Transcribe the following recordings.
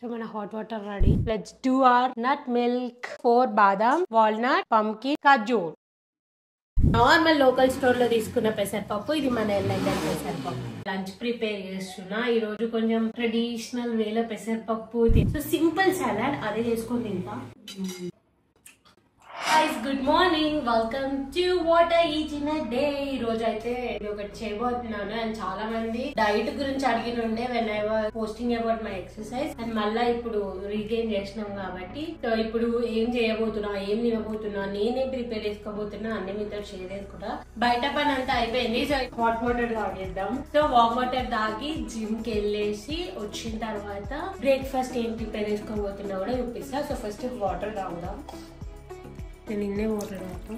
So మన hot water ready. Let's do our nut milk 4 బాదాం walnut pumpkin ఖజూర్. Normal local store లో తీసుకున్న పెసరపప్పు, ఇది మన ఎల్ఐఎల్ పెసరపప్పు. లంచ్ ప్రిపేర్ చేస్తున్నా. ఈ రోజు కొంచెం ట్రెడిషనల్ వేలో పెసరపప్పు, సో సింపుల్ సలాడ్ అదే చేసుకొని తింటా. Guys good morning, welcome to what I eat in a day. ఈ రోజు అయితే ఒకటి చేయబోతున్నాను. అండ్ చాలా మంది డైట్ గురించి అడిగిన ఉండే when I was posting about my exercise. And మళ్ళీ ఇప్పుడు రీగెయిన్ చేసినాం కాబట్టి సో ఇప్పుడు ఏం చేయబోతున్నా, ఏం తినబోతున్నా, నేనేం ప్రిపేర్ చేసుకోబోతున్నా అన్ని మీతో షేర్ చేసుకుంటా. బయట పని అంతా అయిపోయింది. సో హాట్ వాటర్ తాగేద్దాం. సో వామ్ వాటర్ తాగి జిమ్ కి వెళ్ళేసి వచ్చిన తర్వాత బ్రేక్ఫాస్ట్ ఏం ప్రిపేర్ చేసుకోబోతున్నా కూడా చూపిస్తా. సో ఫస్ట్ వాటర్ తాగుదాం. నేను ఇన్నే వాటర్ తాగుతాం.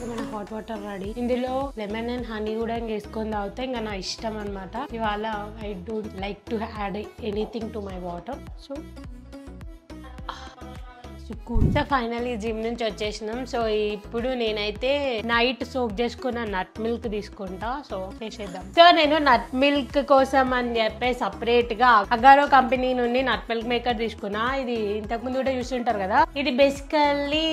మన హాట్ వాటర్ రెడీ. ఇందులో లెమన్ అండ్ హనీ కూడా వేసుకొని తాగితే ఇంకా నా ఇష్టం అనమాట. ఇవాళ I don't like to add anything to my water. So finally gym నుంచి వచ్చేసినాం. సో ఇప్పుడు నేనైతే నైట్ సోక్ చేసుకున్న నట్ మిల్క్ తీసుకుంటా. సో చేసేద్దాం. సో నేను నట్ మిల్క్ కోసం అని చెప్పి సపరేట్ గా అగారో కంపెనీ నుండి నట్ మిల్క్ మేకర్ తీసుకున్నా. ఇది ఇంతకు ముందు కూడా చూస్తుంటారు కదా. ఇది బేసికల్లీ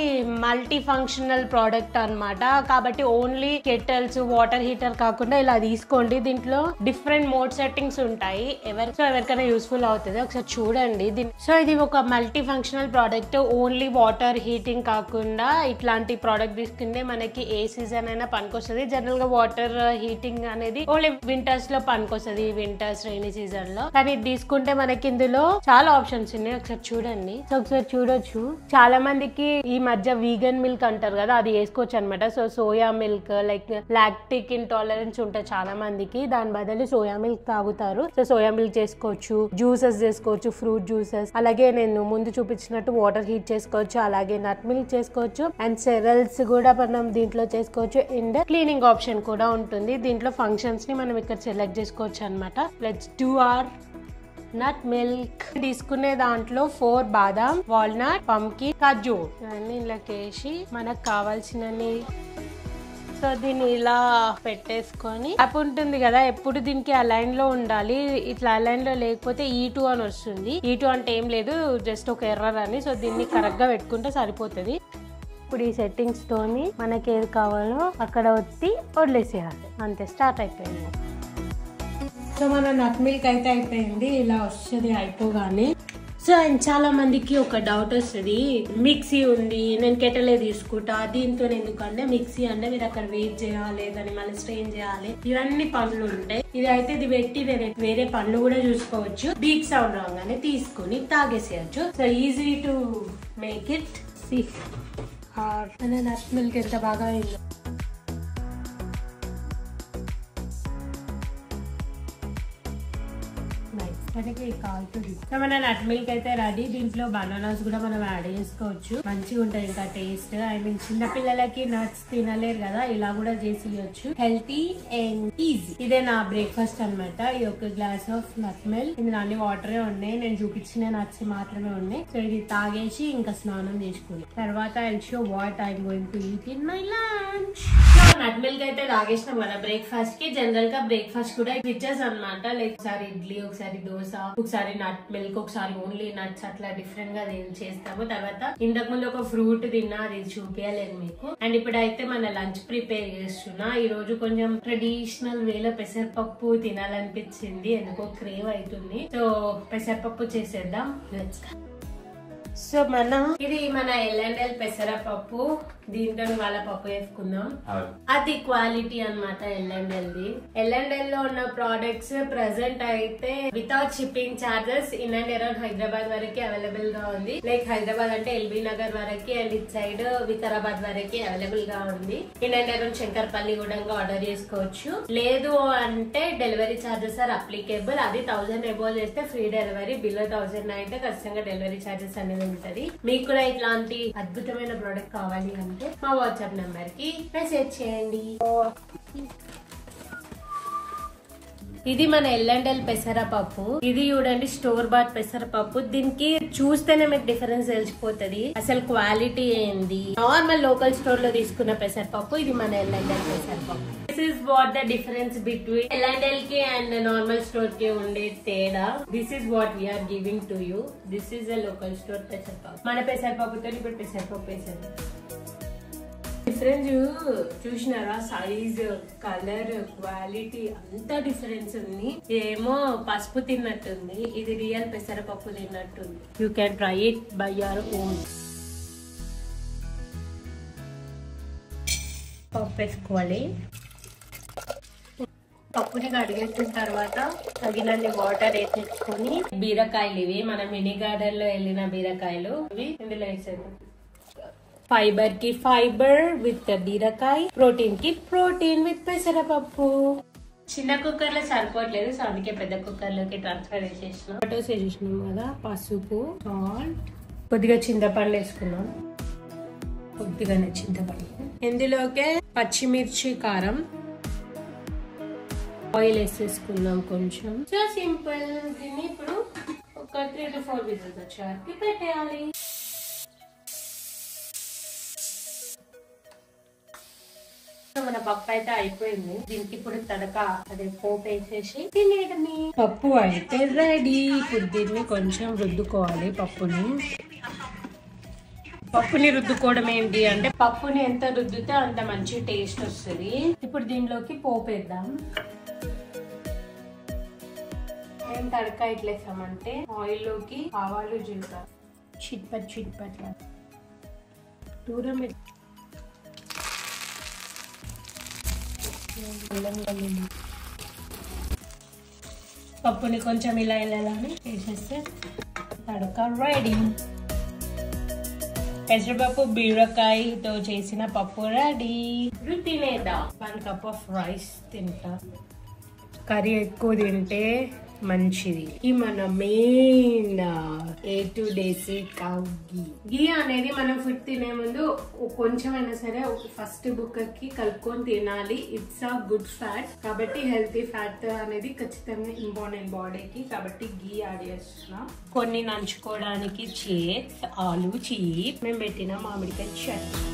మల్టీ ఫంక్షనల్ ప్రోడక్ట్ అన్నమాట. కాబట్టి ఓన్లీ కెటల్స్, వాటర్ హీటర్ కాకుండా ఇలా తీసుకోండి. దీంట్లో డిఫరెంట్ మోడ్ సెట్టింగ్స్ ఉంటాయి. ఎవరికైనా యూస్ఫుల్ అవుతుంది, ఒకసారి చూడండి. సో ఇది ఒక multi functional product. Only water heating కాకుండా ఇట్లాంటి ప్రోడక్ట్ తీసుకుంటే మనకి ఏ సీజన్ అయినా పనికొస్తుంది. జనరల్ గా వాటర్ హీటింగ్ అనేది ఓన్లీ వింటర్స్ లో పనికొస్తుంది, వింటర్స్ రైనీ సీజన్ లో. కానీ తీసుకుంటే మనకి ఇందులో చాలా ఆప్షన్స్ ఉన్నాయి. ఒకసారి చూడండి. సో ఒకసారి చూడొచ్చు. చాలా మందికి ఈ మధ్య వీగన్ మిల్క్ అంటారు కదా, అది వేసుకోవచ్చు అనమాట. So soya milk, like lactic intolerance ఉంటుంది చాలా మందికి, దాని బదులు సోయా మిల్క్ తాగుతారు. సో సోయా మిల్క్ చేసుకోవచ్చు, జ్యూసెస్ చేసుకోవచ్చు, ఫ్రూట్ జ్యూసెస్. అలాగే నేను ముందు చూపించినట్టు వాటర్ హీట్ చేసుకోవచ్చు, అలాగే నట్ మిల్క్ చేసుకోవచ్చు, అండ్ సెరల్స్ కూడా మనం దీంట్లో చేసుకోవచ్చు. అండ్ క్లీనింగ్ ఆప్షన్ కూడా ఉంటుంది. దీంట్లో ఫంక్షన్స్ ని మనం ఇక్కడ సెలెక్ట్ చేసుకోవచ్చు అనమాట. Let's do our nut milk. తీసుకునే దాంట్లో 4 బాదాం వాల్నట్ పంకిన్ ఖజూర్ అన్ని ఇంట్లోకి వేసి మనకు కావాల్సినన్ని. సో దీన్ని ఇలా పెట్టేసుకొని యాప్ ఉంటుంది కదా, ఎప్పుడు దీనికి అలైన్ లో ఉండాలి. ఇట్లా అలైన్ లో లేకపోతే E2 అని వస్తుంది. E2 అంటే ఏం లేదు, జస్ట్ ఒక ఎర్రర్ అని. సో దీన్ని కరెక్ట్ గా పెట్టుకుంటే సరిపోతుంది. ఇప్పుడు ఈ సెట్టింగ్స్ తోని మనకి ఏది కావాలో అక్కడ వచ్చి వదిలేసేయాలి. అంతే, స్టార్ట్ అయిపోయింది. సో మన నట్ మిల్క్ అయితే అయిపోయింది. ఇలా వస్తుంది అయిపోగానే. సో చాలా మందికి ఒక డౌట్ వస్తుంది, మిక్సీ ఉంది, నేను కెటలే తీసుకుంటా, దీంతో ఎందుకంటే మిక్సీ అంటే మీరు అక్కడ వెయిట్ చేయాలి, దాన్ని మళ్ళీ స్ట్రెయిన్ చేయాలి, ఇవన్నీ పనులు ఉంటాయి. ఇది అయితే ఇది పెట్టి వేరే పనులు కూడా చూసుకోవచ్చు. బీప్ సౌండ్ రాగానే తీసుకుని తాగేసేయచ్చు. So easy to make it. Nut milk ఎంత బాగా అయిందో. మన నట్ మిల్క్ అయితే రెడీ. దీంట్లో బనానాస్ కూడా మనం యాడ్ చేసుకోవచ్చు, మంచిగా ఉంటుంది ఇంకా టేస్ట్. ఐ మీన్ చిన్న పిల్లలకి నట్స్ తినలేరు కదా, ఇలా కూడా చేసి ఇవ్వచ్చు. Healthy and easy. ఇదే నా బ్రేక్ఫాస్ట్ అనమాట. ఈ ఒక గ్లాస్ ఆఫ్ నట్ మిల్క్. ఇందులో అన్ని వాటరే ఉన్నాయి, నేను చూపించిన నట్స్ మాత్రమే ఉన్నాయి. సో ఇది తాగేసి ఇంకా స్నానం చేసుకుని తర్వాత I show what I going to eat in my lunch. Nut milk అయితే తాగేసినాం కదా బ్రేక్ఫాస్ట్ కి. జనరల్ గా బ్రేక్ఫాస్ట్ కూడా స్విచెస్ అనమాట. లైక్ ఒకసారి ఇడ్లీ, ఒకసారి దోశ, ఒకసారి నట్ మిల్క్, ఒకసారి ఓన్లీ నట్స్, అట్లా డిఫరెంట్ గా చేస్తాము. తర్వాత ఇంతకు ముందు ఒక ఫ్రూట్ తిన్నా, అది చూపించలేదు మీకు. అండ్ ఇప్పుడైతే మన లంచ్ ప్రిపేర్ చేస్తున్నా. ఈ రోజు కొంచెం ట్రెడిషనల్ వేలో పెసరపప్పు తినాలనిపించింది, ఎందుకో క్రేవ్ అవుతుంది. సో పెసరపప్పు చేసేద్దాం. Let's go. సో ఇది మన ఎల్ఎండ్ఎల్ పెసరపప్పు. దీంతో వాళ్ళ పప్పు వేసుకుందాం. అది క్వాలిటీ అనమాట ఎల్ఎండ్ఎల్ ది. ఎల్ఎండ్ఎల్ లో ఉన్న ప్రోడక్ట్స్ ప్రెసెంట్ అయితే without shipping charges in and around Hyderabad వరకు అవైలబుల్ గా ఉంది. లైక్ హైదరాబాద్ అంటే ఎల్బీ నగర్ వరకు, అండ్ ఇట్ సైడ్ వికారాబాద్ వరకు అవైలబుల్ గా ఉంది. ఇన్ అండ్ అరౌండ్ శంకర్పల్లి కూడా ఆర్డర్ చేసుకోవచ్చు. లేదు అంటే డెలివరీ చార్జెస్ ఆర్ అప్లికేబుల్. అది 1000 అబోవ్ చేస్తే ఫ్రీ డెలివరీ, బిలో 1000 అయితే ఖచ్చితంగా డెలివరీ చార్జెస్ అనేది ఉంటది. మీకు కూడా ఇట్లాంటి అద్భుతమైన ప్రోడక్ట్ కావాలి అంటే మా వాట్సాప్ నంబర్ కి మెసేజ్ చేయండి. ఇది మన L&L పెసరపప్పు. ఇది చూడండి స్టోర్ బాట్ పెసరపప్పు. దీనికి చూస్తేనే మీకు డిఫరెన్స్ తెలిసిపోతుంది అసలు క్వాలిటీ ఏంది. నార్మల్ లోకల్ స్టోర్ లో తీసుకున్న పెసరపప్పు, ఇది మన L&L పెసరపప్పు. This is what the difference between L&L కి అండ్ నార్మల్ స్టోర్ కి ఉండే తేడా. This is what we are giving to you. This is a local store పెసరపప్పు. మన పెసరపప్పుతో ఇప్పుడు పెసరపప్పు వేసారు. డిఫరెన్స్ చూసినారా? సైజ్, కలర్, క్వాలిటీ అంతా డిఫరెన్స్ ఉంది. ఏమో పసుపు తిన్నట్టుంది, ఇది రియల్ పెసరపప్పు తిన్నట్టుంది. You can try it by your own. పప్పు వేసుకోవాలి. పప్పుని కడిగేసిన తర్వాత తగినన్ని వాటర్ వేసేసుకొని, బీరకాయలు ఇవి మన మినీ గార్డెన్ లో వెళ్ళిన బీరకాయలు, ఇవి ఇందులో వేసేది. ఫైబర్ కి ఫైబర్ విత్ బీరకాయ, ప్రోటీన్ కి ప్రోటీన్ విత్ పెసరపప్పు. చిన్న కుక్కర్ లో సరిపోవట్లేదు, సో అందుకే పెద్ద కుక్కర్ లోకి ట్రాన్స్ఫర్ చేసేసినాం. పొటాటోస్ వేసేసినాం కదా, పసుపు, సాల్ట్, కొద్దిగా చింతపండు వేసుకున్నాం, కొద్దిగానే చింతపండు. ఇందులోకే పచ్చిమిర్చి, కారం, ఆయిల్ వేసేసుకున్నాం కొంచెం. So simple. దీన్ని ఇప్పుడు ఒక 3 to 4 విజిల్స్ వచ్చాక పెట్టేయాలి. మన పప్పు అయితే అయిపోయింది. దీనికి ఇప్పుడు తడక అదే పోపు వేసేసి తినేయడమే. పప్పు అయితే రెడీ. ఇప్పుడు దీన్ని కొంచెం రుద్దుకోవాలి. పప్పుని రుద్దుకోవడం ఏంటి అంటే, పప్పుని ఎంత రుద్దితే అంత మంచి టేస్ట్ వస్తుంది. ఇప్పుడు దీనిలోకి పోపు వేద్దాం. ఏం తడక ఇట్లేసామంటే, ఆయిల్ లోకి ఆవాలు, జీలకర్ర చిట్పట్ దూరం పప్పుని కొంచెం ఇలా వేసేస్తే తడక రెడీ. పెసరపప్పు బీరకాయతో చేసిన పప్పు రెడీ. తినేద్దాం. 1 cup of రైస్ తింటా. కర్రీ ఎక్కువ తింటే మంచిది. ఈ మన మెయిన్ A to కౌ గీ అనేది మనం ఫుడ్ తినే ముందు కొంచెమైనా సరే ఫస్ట్ బుక్కకి కలుపుకొని తినాలి. ఇట్స్ అ గుడ్ ఫ్యాట్, కాబట్టి హెల్తీ ఫ్యాట్ అనేది ఖచ్చితంగా ఇంపార్టెంట్ బాడీకి. కాబట్టి గీ యాడ్ చేస్తున్నాం. కొన్ని నంచుకోవడానికి చిప్స్, ఆలు చిప్స్, మేము పెట్టిన మామిడికాయ చట్నీ.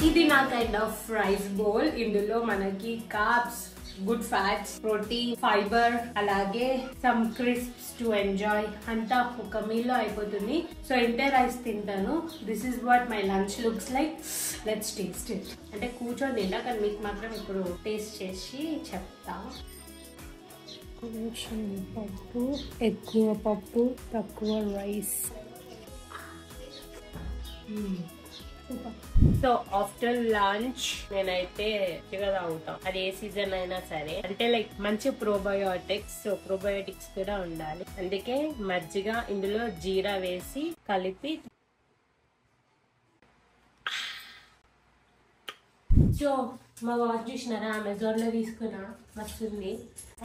ఇది నా కైండ్ ఆఫ్ రైస్ బౌల్. ఇందులో మనకి carbs, good fats, protein, fibre, అలాగే సమ్ క్రిస్ప్స్ టు ఎంజాయ్ అంతా ఒక మీల్ లో అయిపోతుంది. సో ఇంతే రైస్ తింటాను. This is what my lunch looks like. Let's taste it. అంటే కూర్చొని తింటా, కానీ మీకు మాత్రం ఇప్పుడు టేస్ట్ చేసి చెప్తా. కొంచెం పప్పు, ఎక్కువ పప్పు, తక్కువ రైస్. సో ఆఫ్టర్ లంచ్ నేనైతే మంచిగా తాగుతాం. అది ఏ సీజన్ అయినా సరే. అంటే లైక్ మంచి ప్రోబయోటిక్స్, సో ప్రోబయోటిక్స్ కూడా ఉండాలి. అందుకే మజ్జిగ, ఇందులో జీరా వేసి కలిపి. సో మా వాచ్ చూసినారా, అమెజాన్ లో తీసుకున్నా, వస్తుంది.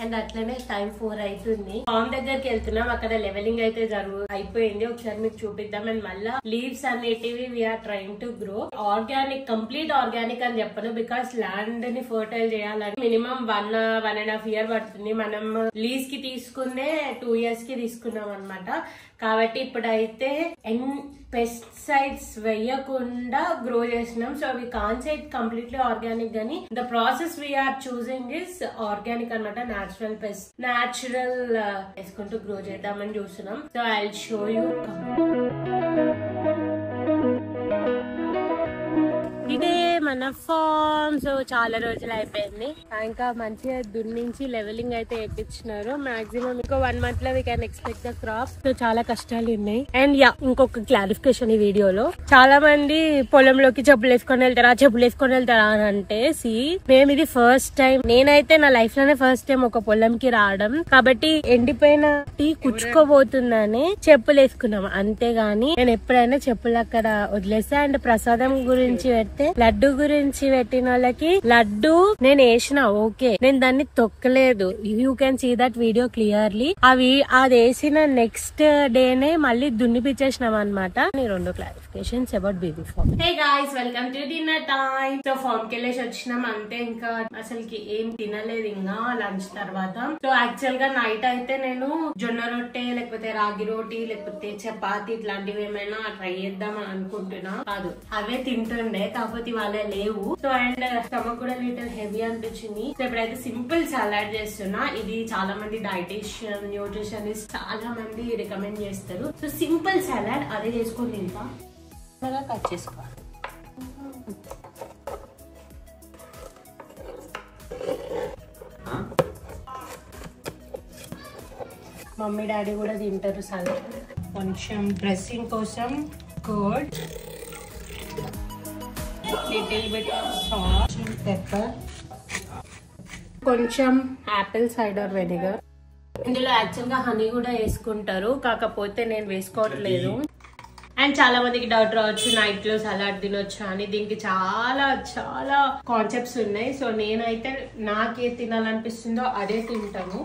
అండ్ అట్లనే టైం 4 అవుతుంది. ఫామ్ దగ్గరికి వెళ్తున్నాం. అక్కడ లెవెలింగ్ అయితే అయిపోయింది. ఒకసారి మీకు చూపిద్దాం. అండ్ మళ్ళీ లీవ్స్ అనేటివి we're trying to grow organic. Complete organic అని చెప్పను, బికాస్ ల్యాండ్ ని ఫర్టైల్ చేయాలని మినిమం 1.5 year పడుతుంది. మనం లీజ్ కి తీసుకునే 2 years కి తీసుకున్నాం అనమాట. కాబట్టి ఇప్పుడైతే పెస్టిసైడ్స్ వేయకుండా గ్రో చేసినాం. So we can't say it completely organic గానీ the process we are choosing is organic అనమాట. న్యాచురల్ పెస్ట్, న్యాచురల్ వేసుకుంటూ గ్రో చేద్దామని చూస్తున్నాం. So I will show you. ఇదే మన ఫార్మ్. సో చాలా రోజులు అయిపోయింది. ఇంకా మంచిగా దున్నించి లెవెలింగ్ అయితే వేయించినారు. మాక్సిమం ఇంకో 1 month లో we can expect the crop. So చాలా కష్టాలు ఉన్నాయి. అండ్ ఇంకొక క్లారిఫికేషన్ ఈ వీడియోలో, చాలా మంది పొలంలోకి చెప్పులు వేసుకొని వెళ్తారా అని అంటే, మేము ఇది ఫస్ట్ టైం, నేనైతే నా లైఫ్ లోనే ఫస్ట్ టైం ఒక పొలంకి రావడం. కాబట్టి ఎండిపోయిన టీ కుచ్చుకోబోతుందని చెప్పులు వేసుకున్నాం. అంతేగాని నేను ఎప్పుడైనా చెప్పులు అక్కడ వదిలేస్తా. అండ్ ప్రసాదం గురించి పెడితే లడ్డు గురించి పెట్టిన వాళ్ళకి లడ్డు నేను వేసిన ఓకే, నేను దాన్ని తొక్కలేదు. You can see that video clearly. అది వేసిన నెక్స్ట్ డేనే మళ్ళీ దున్నిపిచ్చేసినాం అనమాట. 2 clarifications about baby farm. Hey guys, welcome to dinner time. So farm కి వెళ్ళేసి వచ్చినాం అంతే. ఇంకా అసలుకి ఏం తినలేదు ఇంకా లంచ్ తర్వాత. సో యాక్చువల్ గా నైట్ అయితే నేను జొన్న రొట్టె లేకపోతే రాగి రోటీ లేకపోతే చపాతి ఇట్లాంటివి ఏమైనా ట్రై చేద్దాం అని అనుకుంటున్నా. కాదు, అవే తింటుండే, కాకపోతే ఇవాళ లేవు. సో అండ్ స్టమక్ కూడా లిటిల్ హెవీ అనిపించింది. సో ఇప్పుడైతే సింపుల్ సలాడ్ చేస్తున్నా. ఇది చాలా మంది డైటీషియన్ న్యూట్రిషనిస్ట్ చాలా మంది రికమెండ్ చేస్తారు. సో సింపుల్ సలాడ్ అదే చేసుకొని తింటా. కట్ చేసుకోవాలి. మమ్మీ డాడీ కూడా తింటారు సలాడ్. కొంచెం డ్రెస్సింగ్ కోసం curd, little bit salt, pepper, కొంచెం యాపిల్ సైడర్ వెనిగర్. ఇందులో యాక్చువల్ గా హనీ కూడా వేసుకుంటారు, కాకపోతే నేను వేసుకోవట్లేదు. అండ్ చాలా మందికి డౌట్ రావచ్చు, నైట్ లో సలాడ్ తినొచ్చా అని. దీనికి చాలా చాలా కాన్సెప్ట్స్ ఉన్నాయి. సో నేనైతే నాకే తినాలనిపిస్తుందో అదే తింటాను.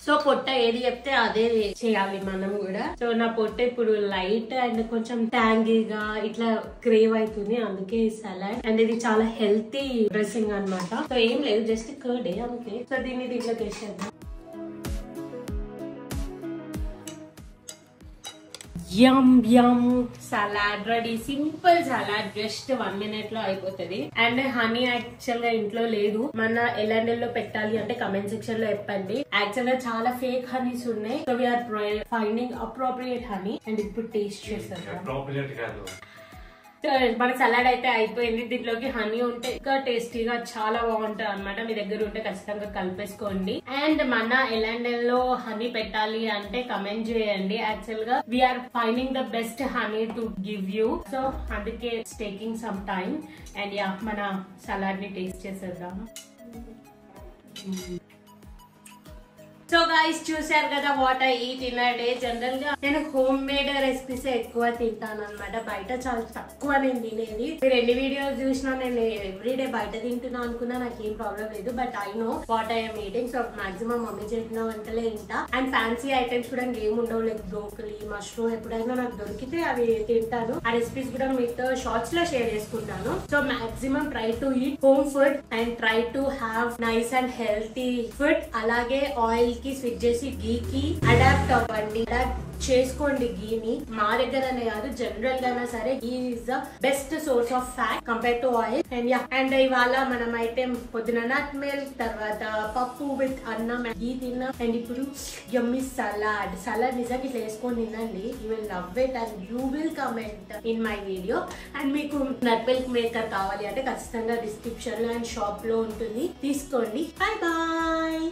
సో పొట్ట ఏది చెప్తే అదే చేయాలి మనం కూడా. సో నా పొట్ట ఇప్పుడు లైట్ అండ్ కొంచెం ట్యాంగీగా ఇట్లా క్రేవ్ అవుతుంది, అందుకే ఈ సలాడ్. అండ్ ఇది చాలా హెల్తీ డ్రెస్సింగ్ అన్నమాట. సో ఏం లేదు, జస్ట్ కర్డే అంతే. సో దీన్ని దీంట్లోకి వేసేద్దాం. Yum yum salad ready. Simple salad, just 1 minute లో అయిపోతుంది. అండ్ హనీ యాక్చువల్ గా ఇంట్లో లేదు. మన ఎలాండెల్లో పెట్టాలి అంటే కమెంట్ సెక్షన్ లో చెప్పండి. యాక్చువల్ గా చాలా ఫేక్ హనీస్ ఉన్నాయి. So we're finding appropriate honey. And ఇప్పుడు టేస్ట్ చేస్తాను. మన సలాడ్ అయితే అయిపోయింది. దీంట్లోకి హనీ ఉంటే ఇంకా టేస్టీగా చాలా బాగుంటది అనమాట. మీ దగ్గర ఉంటే ఖచ్చితంగా కలిపేసుకోండి. అండ్ మన ఎలాండెల్లో హనీ పెట్టాలి అంటే కమెంట్ చేయండి. యాక్చువల్ గా we are finding the best honey to give you. So అందుకే taking some time. And yeah, మన సలాడ్ ని టేస్ట్ చేసేద్దాం. సో గైస్, చూసారు కదా what I eat in a day. General గా నేను హోమ్ మేడ్ రెసిపీస్ ఎక్కువ తింటాను అనమాట. బయట చాలా తక్కువ నేను తినేది. మీరు ఎన్ని వీడియోస్ చూసినా నేను ఎవ్రీడే బయట తింటున్నా అనుకున్నా నాకేం ప్రాబ్లం లేదు. But I know what I'm eating. So maximum mummy చేసిన వంటలే తింటా. అండ్ ఫ్యాన్సీ ఐటమ్స్ కూడా ఏం ఉండవు, లైక్ బ్రోకలీ, మష్రూమ్ ఎప్పుడైనా నాకు దొరికితే అవి తింటాను. ఆ రెసిపీస్ కూడా మీతో షార్ట్స్ లో షేర్ చేసుకుంటాను. So maximum try to eat home food and try to have nice and healthy food. అలాగే ఆయిల్ కి స్విచ్ చేసి గీకి అడాప్ట్ అవ్వండి. అడాప్ట్ చేసుకోండి గీని. మా దగ్గరనే కాదు, జనరల్ గానే సరే ghee is the best source of fat compare to oil. And ఇవాళ మనం అయితే పొద్దున నట్ మిల్క్, తర్వాత పప్పు విత్ అన్నం, గీ తిన్నాం. అండ్ ఇప్పుడు యమ్మీ సలాడ్. సలాడ్ నిజంగా ఇట్లా వేసుకొని తినండి. You will love it and you will comment in my video. And మీకు నట్ మిల్క్ మేకర్ కావాలి అంటే ఖచ్చితంగా డిస్క్రిప్షన్ లో అండ్ షాప్ లో ఉంటుంది, తీసుకోండి. Bye bye.